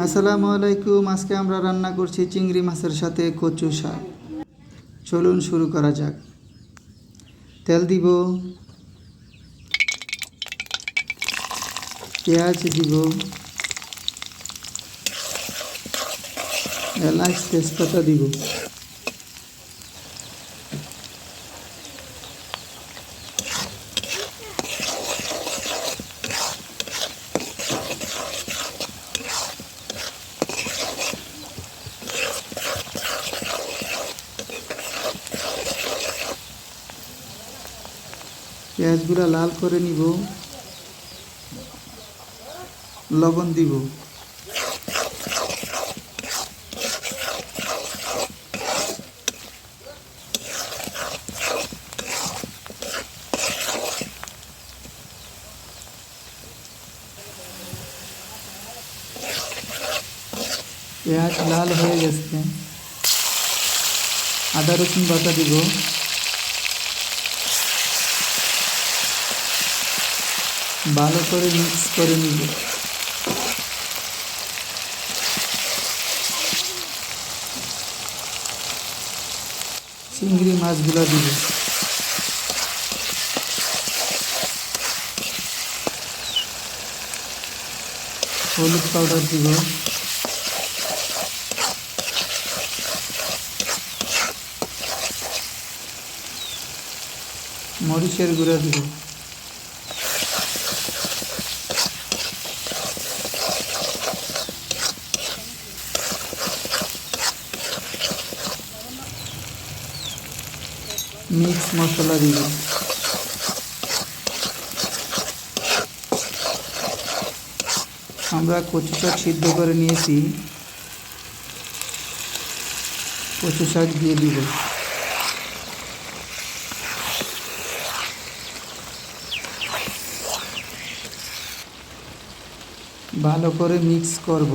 আসসালামু আলাইকুম। আজকে আমরা রান্না করছি চিংড়ি মাছের সাথে কচু শাক। চলুন শুরু করা যাক। তেল দিব, পেঁয়াজ দিব, এলাচ তেজপাতা দিব, পেঁয়াজগুলো লাল করে নিব, লবণ দিব, পেঁয়াজ লাল হয়ে গেছে, আদা রসুন বাটা দিব, ভালো করে মিক্স করে নিব। চিংড়ি মাছগুলো দিব, হলুদ পাউডার দিব, মরিচের গুঁড়া দিব, মিক্স মশলা দিব, আমরা কচু শাক সিদ্ধ করে নিয়েছি, কচু শাক দিয়ে দিব, ভালো করে মিক্স করব।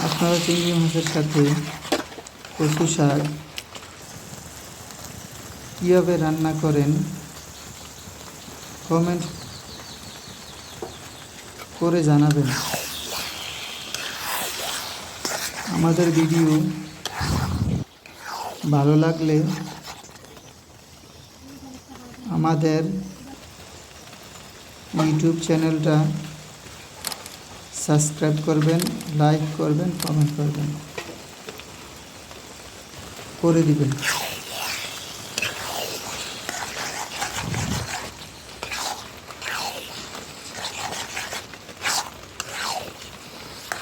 আপনারা চিংড়ি মাছের সাথে কচু শাক কীভাবে রান্না করেন কমেন্ট করে জানাবেন। আমাদের ভিডিও ভালো লাগলে আমাদের ইউটিউব চ্যানেলটা সাবস্ক্রাইব করবেন, লাইক করবেন, কমেন্ট করবেন, করে দিবেন।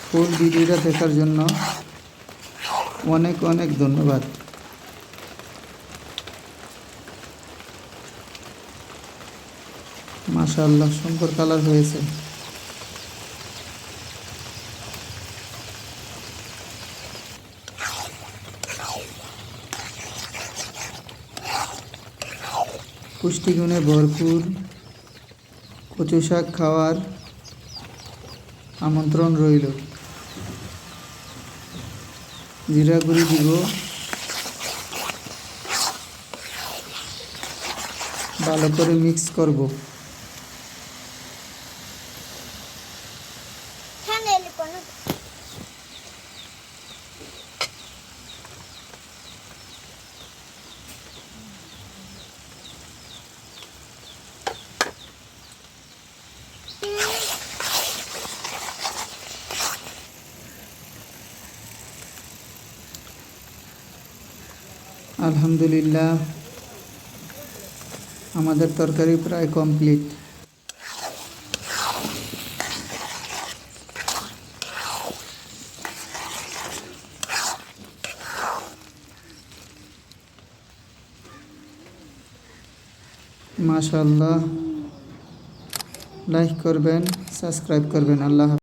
ফুল ভিডিওটা দেখার জন্য অনেক অনেক ধন্যবাদ। মাশাআল্লাহ, সুন্দর কালার হয়েছে। পুষ্টিগুণে ভরপুর কচু শাক খাওয়ার আমন্ত্রণ রইল। জিরা গুঁড়ি দিব, ভালো করে মিক্স করব। আলহামদুলিল্লাহ, আমাদের তরকারি প্রায় কমপ্লিট। মাশাআল্লাহ, লাইক করবেন, সাবস্ক্রাইব করবেন। আল্লাহ হাফেজ।